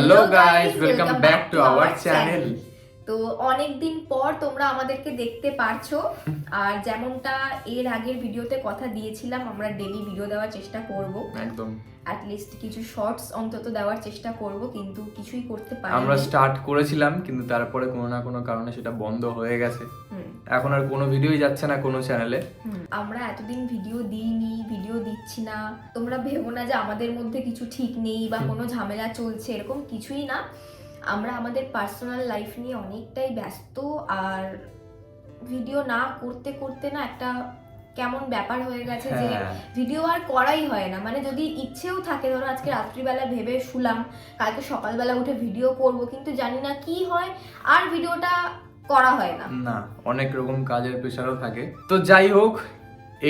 Hello guys, welcome back to our channel. তো অনেক দিন পর তোমরা আমাদেরকে দেখতে পারছো, আর যেমনটা এর আগের ভিডিওতে কথা দিয়েছিলাম আমরা ডেইলি ভিডিও দেওয়ার চেষ্টা করব, একদম অ্যাটলিস্ট কিছু শর্টস অন্তত দেওয়ার চেষ্টা করব, কিন্তু কিছুই করতে পারিনি। আমরা স্টার্ট করেছিলাম কিন্তু তারপরে কোনো না কোনো কারণে সেটা বন্ধ হয়ে গেছে। এখন আর কোনো ভিডিওই যাচ্ছে না কোনো চ্যানেলে। আমরা এতদিন ভিডিও দিইনি, ভিডিও দিচ্ছি না, তোমরা ভেবো না যে আমাদের মধ্যে কিছু ঠিক নেই বা কোনো ঝামেলা চলছে, এরকম কিছুই না। আমরা আমাদের পার্সোনাল লাইফ নিয়ে অনেকটাই ব্যস্ত, আর ভিডিও না করতে করতে না একটা কেমন ব্যাপার হয়ে গেছে যে ভিডিও আর করাই হয় না। মানে যদি ইচ্ছেও থাকে, ধরো আজকে রাত্রিবেলা ভেবে শুলাম কালকে সকালবেলা উঠে ভিডিও করব, কিন্তু জানি না কি হয়, আর ভিডিওটা করা হয় না। না, অনেক রকম কাজের প্রেশারও থাকে। তো যাই হোক,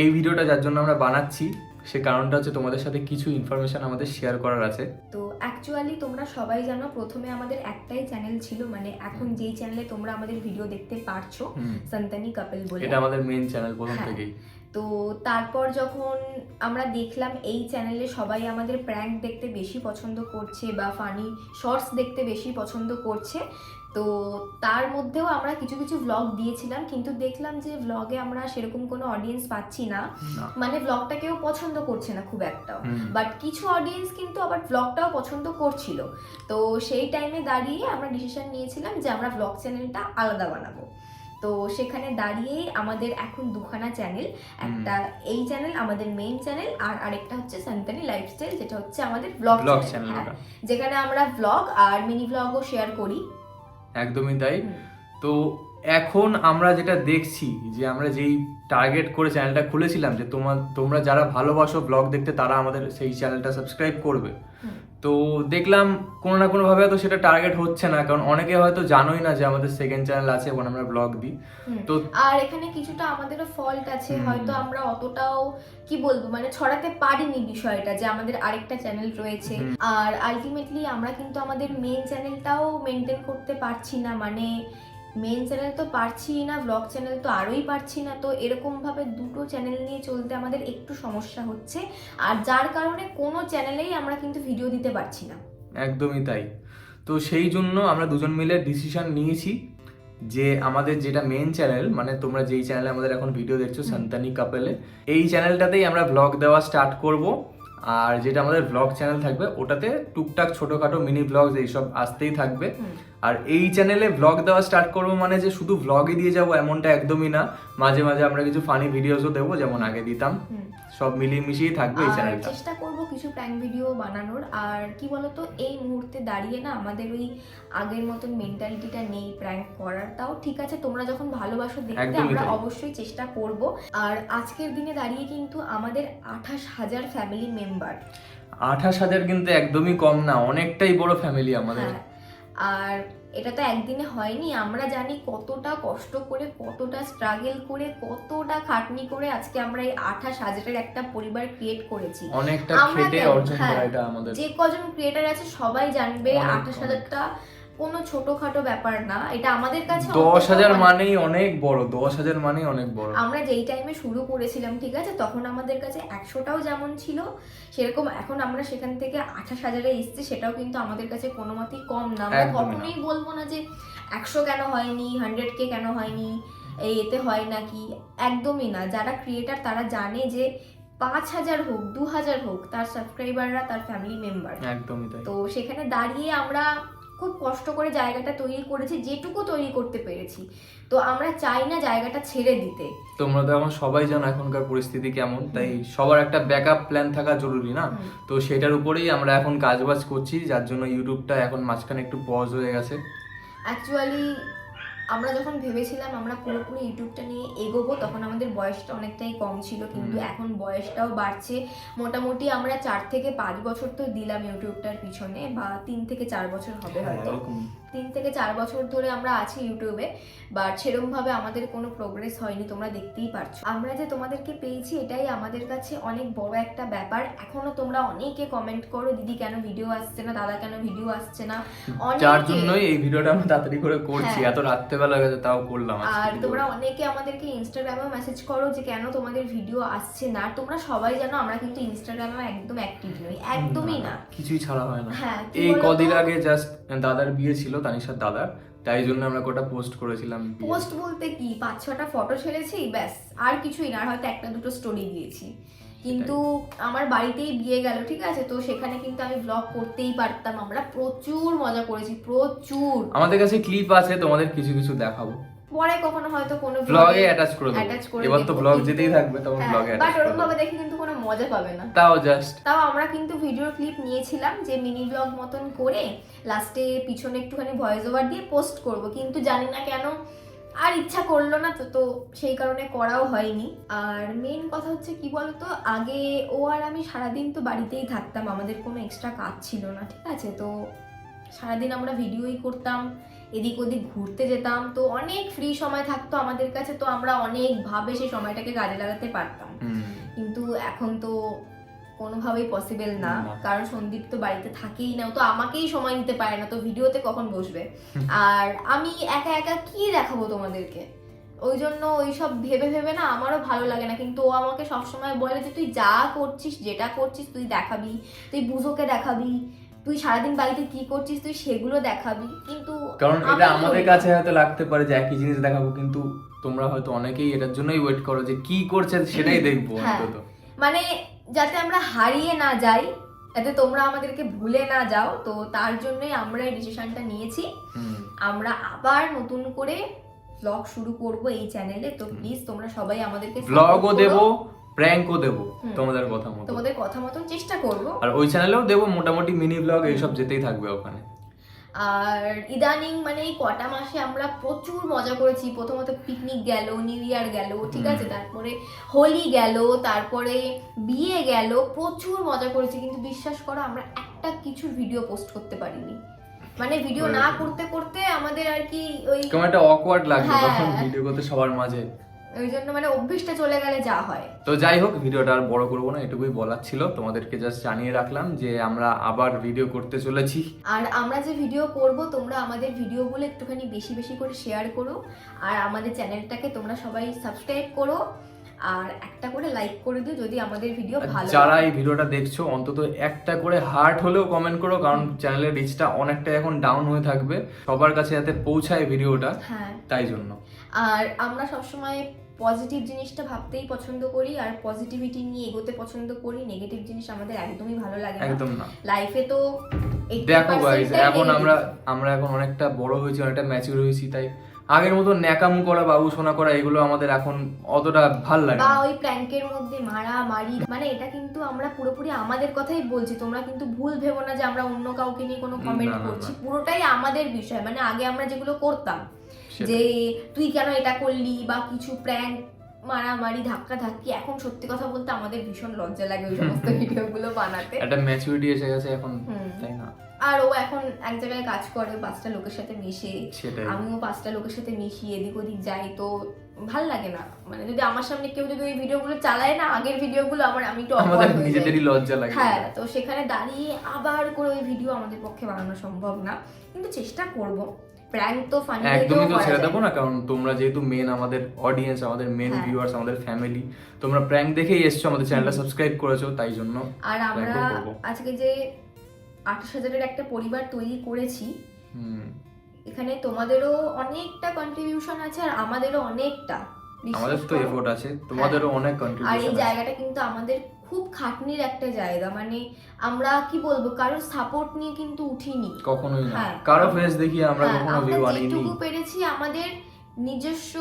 এই ভিডিওটা যার জন্য আমরা বানাচ্ছি সে কারণটা হচ্ছে তোমাদের সাথে কিছু ইনফরমেশন আমাদের শেয়ার করার আছে। তো অ্যাকচুয়ালি তোমরা সবাই জানো প্রথমে আমাদের একটাই চ্যানেল ছিল, মানে এখন যেই চ্যানেলে তোমরা আমাদের ভিডিও দেখতে পারছো, সন্তানি কাপল বলে, এটা আমাদের মেইন চ্যানেল প্রথম থেকেই। তো তারপর যখন আমরা দেখলাম এই চ্যানেলে সবাই আমাদের প্র্যাঙ্ক দেখতে বেশি পছন্দ করছে বা ফানি শর্টস দেখতে বেশি পছন্দ করছে, তো তার মধ্যেও আমরা কিছু কিছু ভ্লগ দিয়েছিলাম, কিন্তু দেখলাম যে ভ্লগে আমরা সেরকম কোনো অডিয়েন্স পাচ্ছি না, মানে ভ্লগটা কেউ পছন্দ করছে না খুব একটা। বাট কিছু অডিয়েন্স কিন্তু আবার ভ্লগটাও পছন্দ করছিল। তো সেই টাইমে দাঁড়িয়ে আমরা ডিসিশন নিয়েছিলাম যে আমরা ভ্লগ চ্যানেলটা আলাদা বানাবো। তো সেখানে দাঁড়িয়েই আমাদের এখন দুখানা চ্যানেল, একটা এই চ্যানেল আমাদের মেইন চ্যানেল, আর আরেকটা হচ্ছে সন্তানি লাইফস্টাইল, যেটা হচ্ছে আমাদের ব্লগ চ্যানেল, যেখানে আমরা ব্লগ আর মিনি ব্লগও শেয়ার করি। একদমই তাই। তো এখন আমরা যেটা দেখছি যে আমরা যেই টার্গেট করে চ্যানেলটা খুলেছিলাম যে তোমরা যারা ভালোবাসো ব্লগ দেখতে তারা আমাদের সেই চ্যানেলটা সাবস্ক্রাইব করবে, তো দেখলাম কোনো না কোনো ভাবে তো সেটা টার্গেট হচ্ছে না, কারণ অনেকে হয়তো জানোই না যে আমাদের সেকেন্ড চ্যানেল আছে এবং আমরা ব্লগ দিই। তো আর এখানে কিছুটা আমাদেরও ফল্ট আছে, হয়তো আমরা অতটাও কি বলবো মানে ছড়াতে পারিনি বিষয়টা যে আমাদের আরেকটা চ্যানেল রয়েছে। আর আলটিমেটলি আমরা কিন্তু আমাদের মেইন চ্যানেলটাও মেনটেন করতে পারছি না, মানে মেইন চ্যানেল তো পারছি না, ব্লগ চ্যানেল তো আরোই পারছি না। তো এরকম ভাবে দুটো চ্যানেল নিয়ে চলতে আমাদের একটু সমস্যা হচ্ছে, আর যার কারণে কোনো চ্যানেলেই আমরা কিন্তু ভিডিও দিতে পারছি না। একদমই তাই। তো সেই জন্য আমরা দুজন মিলে ডিসিশন নিয়েছি যে আমাদের যেটা মেইন চ্যানেল, মানে তোমরা যেই চ্যানেলে আমাদের এখন ভিডিও দেখছো সন্তানি কাপলে, এই চ্যানেলটাতেই আমরা ব্লগ দেওয়া স্টার্ট করব। আর যেটা আমাদের ব্লগ চ্যানেল থাকবে ওটাতে টুকটাক ছোটখাটো মিনি ব্লগ এইসব আসতেই থাকবে। আর এই চ্যানেলে ব্লগ দেওয়া স্টার্ট করবো মানে যে শুধু ব্লগই দিয়ে যাবো এমনটা একদমই না, মাঝে মাঝে আমরা কিছু ফানি ভিডিওসও দেবো যেমন আগে দিতাম, সব মিলিয়ে মিশিয়ে থাকবে এই চ্যানেলটা। চেষ্টা করব কিছু প্র্যাঙ্ক ভিডিও বানানোর। আর কি বলতো, এই মুহূর্তে দাঁড়িয়ে না আমাদের ওই আগের মতন মেন্টালিটিটা নেই প্র্যাঙ্ক করার। তাও ঠিক আছে, তোমরা যখন ভালোবাসো দেখতে আমরা অবশ্যই চেষ্টা করব। আর আজকের দিনে দাঁড়িয়ে কিন্তু আমাদের 28,000 ফ্যামিলি মেম্বার। 28,000 কিন্তু একদমই কম না, অনেকটাই বড় ফ্যামিলি আমাদের। আর এটা তো একদিনে হয়নি, আমরা জানি কতটা কষ্ট করে, কতটা স্ট্রাগল করে, কতটা খাটনি করে আজকে আমরা এই 28,000-এর একটা পরিবার ক্রিয়েট করেছি। অনেকটা খেটে অর্জন করা এটা আমাদের। যে কজন ক্রিয়েটার আছে সবাই জানবে 28,000টা কোনো ছোটখাটো ব্যাপার না, এটা আমাদের কাছে 10,000 মানেই অনেক বড়, 10,000 মানেই অনেক বড়। আমরা যেই টাইমে শুরু করেছিলাম ঠিক আছে, তখন আমাদের কাছে 100টাও যেমন ছিল সেরকম এখন আমরা সেখান থেকে 28,000-এ এসেছি, সেটাও কিন্তু আমাদের কাছে কোনো মতেই কম না। আমরা কখনোই বলবো না যে 100 কেন হয়নি, 100K কেন হয়নি, এতে হয় নাকি, একদমই না। যারা ক্রিয়েটার তারা জানে যে 5,000 হোক 2,000 হোক তার সাবস্ক্রাইবাররা তার ফ্যামিলি মেম্বার। একদমই তাই। তো সেখানে দাঁড়িয়ে আমরা খুব কষ্ট করে জায়গাটা তৈরি করেছি, যেটুকু তৈরি করতে পেরেছি। তো আমরা চাই না জায়গাটা ছেড়ে দিতে। তোমরা তো এখন সবাই জানো এখনকার পরিস্থিতি কেমন, তাই সবার একটা ব্যাকআপ প্ল্যান থাকা জরুরি না। তো সেটার উপরেই আমরা এখন কাজবাজ করছি, যার জন্য ইউটিউবটা এখন মাঝখানে একটু পজ হয়ে গেছে। অ্যাকচুয়ালি আমরা যখন ভেবেছিলাম আমরা পুরোপুরি ইউটিউবটা নিয়ে এগোবো, তখন আমাদের বয়সটা অনেকটাই কম ছিল, কিন্তু এখন বয়সটাও বাড়ছে। মোটামুটি আমরা 4 থেকে 5 বছর তো দিলাম ইউটিউবটার পিছনে, বা 3 থেকে 4 বছর হবে হয়তো। 3 থেকে 4 বছর ধরে আমরা আছি ইউটিউবে, বাট সেরকমভাবে আমাদের কোনো প্রোগ্রেস হয়নি, তোমরা দেখতেই পারছো। আমরা যে তোমাদেরকে পেয়েছি এটাই আমাদের কাছে অনেক বড় একটা ব্যাপার। এখনো তোমরা অনেকে কমেন্ট করো, দিদি কেন ভিডিও আসছে না, দাদা কেন ভিডিও আসছে না, যার জন্যই এই ভিডিওটা আমরা তাড়াতাড়ি করে করছি, এত রাত্রে রাত্রেবেলা গেছে তাও করলাম আজকে আর video। তোমরা অনেকে আমাদেরকে ইনস্টাগ্রামেও মেসেজ করো যে কেন তোমাদের ভিডিও আসছে না। আর তোমরা সবাই জানো আমরা কিন্তু ইনস্টাগ্রামে একদম অ্যাক্টিভ নই, একদমই না। কিছুই ছাড়া হয় না। হ্যাঁ, কি এই বলতো? কদিন আগে জাস্ট দাদার বিয়ে ছিল, তানিশার দাদার, তাই জন্য আমরা কটা পোস্ট করেছিলাম বিয়ে। পোস্ট বলতে কি 5-6টা ফটো ছেড়েছি ব্যাস, আর কিছুই না, আর হয়তো একটা দুটো স্টোরি দিয়েছি। কিন্তু আমার বাড়িতেই বিয়ে গেল, ঠিক আছে, তো সেখানে কিন্তু আমি ব্লগ করতেই পারতাম। আমরা প্রচুর মজা করেছি, প্রচুর। আমাদের কাছে ক্লিপ আছে, তোমাদের কিছু কিছু দেখাবো, পরে কখনো হয়তো কোনো ব্লগে অ্যাটাচ করে দেবো। attach করে এবার তো দেবো, ব্লগ কিন্তু- যেতেই থাকবে, তখন হ্যাঁ, ব্লগে বাট অ্যাটাচ করে ওরকম ভাবে দেবো। দেখে কিন্তু কোনো মজা পাবে না। তাও জাস্ট তাও আমরা কিন্তু ভিডিও ক্লিপ নিয়েছিলাম যে মিনি ব্লগ মতন করে লাস্টে পিছনে একটুখানি ভয়েস ওভার দিয়ে পোস্ট করব, কিন্তু জানি না কেন আর ইচ্ছা করলো না, তো সেই কারণে করাও হয়নি। আর মেন কথা হচ্ছে কি বলতো, আগে ও আর আমি সারাদিন তো বাড়িতেই থাকতাম, আমাদের কোনো এক্সট্রা কাজ ছিল না, ঠিক আছে, তো সারাদিন আমরা ভিডিওই করতাম, এদিক ওদিক ঘুরতে যেতাম, তো অনেক ফ্রি সময় থাকতো আমাদের কাছে, তো আমরা অনেকভাবে সেই সময়টাকে কাজে লাগাতে পারতাম। কিন্তু এখন তো কোনোভাবেই পসিবল না, না। কারণ সন্দীপ তো বাড়িতে থাকেই না, ও তো আমাকেই সময় দিতে পারে না, তো ভিডিওতে কখন বসবে? আর আমি একা একা কি দেখাবো তোমাদেরকে? ওই জন্য ওইসব ভেবে ভেবে না আমারও ভালো লাগে না। কিন্তু ও আমাকে সবসময় বলে যে তুই যা করছিস, যেটা করছিস তুই দেখাবি, তুই বুঝোকে দেখাবি, তুই সারাদিন বাড়িতে কি করছিস তুই সেগুলো দেখাবি। কিন্তু কারণ আমি এটা আমাদের করি না। কাছে হয়তো লাগতে পারে যে একই জিনিস দেখাবো, কিন্তু তোমরা হয়তো অনেকেই এটার জন্যই ওয়েট করো যে কি করছে সেটাই দেখবো হ্যাঁ। অন্তত। মানে যাতে আমরা হারিয়ে না যাই, যাতে তোমরা আমাদেরকে ভুলে না যাও, তো তার জন্যই আমরা এই ডিসিশনটা নিয়েছি। আমরা আবার নতুন করে ব্লগ শুরু করব এই চ্যানেলে, তো প্লিজ তোমরা সবাই আমাদেরকে support ব্লগও করো। দেবো, প্র্যাঙ্কও দেবো, হুম। তোমাদের কথা মতো। তোমাদের কথা মতন চেষ্টা করব। আর ওই চ্যানেলেও দেবো মোটামুটি মিনি ব্লগ, এইসব যেতেই থাকবে ওখানে। আর ইদানিং মানে এই কটা মাসে আমরা প্রচুর মজা করেছি। প্রথমত পিকনিক গেল, নিউ ইয়ার গেল, ঠিক আছে, তারপরে হোলি গেল, তারপরে বিয়ে গেল, প্রচুর মজা করেছি। কিন্তু বিশ্বাস করো আমরা একটা কিছু ভিডিও পোস্ট করতে পারিনি। মানে ভিডিও না করতে করতে আমাদের আর কি ওই কেমন একটা অকওয়ার্ড লাগবে হ্যাঁ। তখন ভিডিও করতে সবার মাঝে। ওই জন্য মানে অভ্যেসটা চলে গেলে যা হয়। তো যাই হোক, ভিডিওটা আর বড় করবো না, এটুকুই বলার ছিল, তোমাদেরকে জাস্ট জানিয়ে রাখলাম যে আমরা আবার ভিডিও করতে চলেছি। আর আমরা যে ভিডিও করব তোমরা আমাদের ভিডিওগুলো একটুখানি বেশি বেশি করে শেয়ার করো, আর আমাদের চ্যানেলটাকে তোমরা সবাই সাবস্ক্রাইব করো, আর একটা করে লাইক করে দিও যদি আমাদের ভিডিও ভালো যারা লাগে। এই ভিডিওটা দেখছো অন্তত একটা করে হার্ট হলেও কমেন্ট করো, কারণ চ্যানেলের রিচটা অনেকটা এখন ডাউন হয়ে থাকবে, সবার কাছে যাতে পৌঁছায় ভিডিওটা, হ্যাঁ, তাই জন্য। আর আমরা সবসময় পজিটিভ জিনিসটা ভাবতেই পছন্দ করি, আর পজিটিভিটি নিয়ে এগোতে পছন্দ করি। নেগেটিভ জিনিস আমাদের একদমই ভালো লাগে না। একদম না। লাইফে তো 80% দেখো গাইস, টাই এখন negative। আমরা এখন অনেকটা বড় হয়েছি, অনেকটা ম্যাচিউর হয়েছি, তাই আগের মতো ন্যাকামু করা, বাবু সোনা করা, এগুলো আমাদের এখন অতটা ভাল লাগে বা না। ওই প্র্যাঙ্কের মধ্যে মারামারি, মানে এটা কিন্তু আমরা পুরোপুরি আমাদের কথাই বলছি, তোমরা কিন্তু ভুল ভেবো না যে আমরা অন্য কাউকে নিয়ে কোনো কমেন্ট না, না, করছি। না। পুরোটাই আমাদের বিষয়। মানে আগে আমরা যেগুলো করতাম, সেটাই। যে তুই কেন এটা করলি, বা কিছু প্র্যাঙ্ক, মারামারি, ধাক্কা ধাক্কি, এখন সত্যি কথা বলতে আমাদের ভীষণ লজ্জা লাগে ওই সমস্ত ভিডিওগুলো বানাতে। একটা ম্যাচুরিটি এসে গেছে এখন, হুম। তাই না? আর ও এখন এক জায়গায় কাজ করে, 5টা লোকের সাথে মিশে, সেটাই। আমিও 5টা লোকের সাথে মিশি, এদিক ওদিক যাই, তো ভাল লাগে না। মানে যদি আমার সামনে কেউ যদি ওই ভিডিওগুলো চালায় না, আগের ভিডিওগুলো, আমি একটু আমাদের awkward হয়ে যাই। নিজেদেরই লজ্জা লাগে। হ্যাঁ, তো সেখানে দাঁড়িয়ে আবার করে ওই ভিডিও আমাদের পক্ষে বানানো সম্ভব না, কিন্তু চেষ্টা করব। প্র্যাঙ্ক তো ফানি একদমই তো ছেড়ে দেবো না, কারণ তোমরা যেহেতু মেন আমাদের অডিয়েন্স, আমাদের মেন হ্যাঁ। ভিউয়ার্স, আমাদের ফ্যামিলি, তোমরা প্র্যাঙ্ক দেখেই এসছো, আমাদের চ্যানেলটা সাবস্ক্রাইব করেছো, তাই জন্য আর আমরা prank ও করবো। আজকে যে 28,000-এর একটা পরিবার তৈরি করেছি, হুম। এখানে তোমাদেরও অনেকটা কন্ট্রিবিউশন আছে, আর আমাদেরও অনেকটা। বিশ্বাস আমাদের তো করো। এফোর্ট আছে, তোমাদেরও অনেক আর এই কন্ট্রিবিউশন আছে। জায়গাটা কিন্তু আমাদের খুব খাটনির একটা জায়গা। মানে আমরা কি বলবো, কারোর সাপোর্ট নিয়ে কিন্তু উঠিনি কখনোই না, হ্যাঁ। কারো ফেস দেখিয়ে আমরা হ্যাঁ, কখনো আমরা ভিউ আনিনি। যেটুকু পেরেছি আমাদের নিজস্ব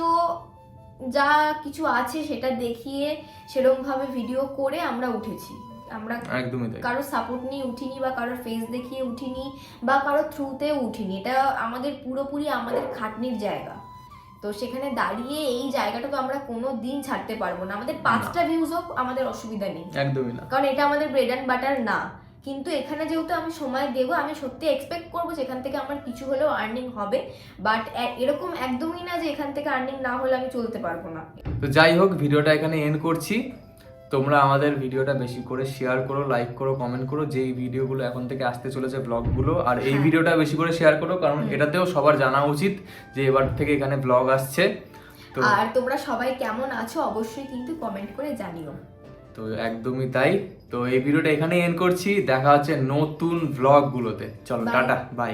যা কিছু আছে সেটা দেখিয়ে সেরকম ভাবে ভিডিও করে আমরা উঠেছি। আমরা একদমই তাই। কারোর সাপোর্ট নিয়ে উঠিনি, বা কারোর ফেস দেখিয়ে উঠিনি, বা কারোর থ্রুতে উঠিনি। এটা আমাদের পুরোপুরি আমাদের খাটনির জায়গা। তো সেখানে দাঁড়িয়ে এই জায়গাটা তো আমরা কোনো দিন ছাড়তে পারবো না। আমাদের 5টা ভিউজ হোক আমাদের অসুবিধা নেই, একদমই না। কারণ এটা আমাদের ব্রেড অ্যান্ড বাটার না। কিন্তু এখানে যেহেতু আমি সময় দেবো, আমি সত্যি এক্সপেক্ট করবো যে এখান থেকে আমার কিছু হলেও আর্নিং হবে। বাট এরকম একদমই না যে এখান থেকে আর্নিং না হলে আমি চলতে পারবো না। তো যাই হোক, ভিডিওটা এখানে এন্ড করছি। তোমরা আমাদের ভিডিওটা বেশি করে শেয়ার করো, লাইক করো, কমেন্ট করো, যেই ভিডিওগুলো এখন থেকে আসতে চলেছে ব্লগগুলো, আর এই হ্যাঁ। ভিডিওটা বেশি করে শেয়ার করো, কারণ এটাতেও সবার জানা উচিত যে এবার থেকে এখানে ব্লগ আসছে। তো আর তোমরা সবাই কেমন আছো অবশ্যই কিন্তু কমেন্ট করে জানিও। তো একদমই তাই। তো এই ভিডিওটা এখানেই এন্ড করছি, দেখা হচ্ছে নতুন ব্লগগুলোতে। চলো Bye. Tata, by.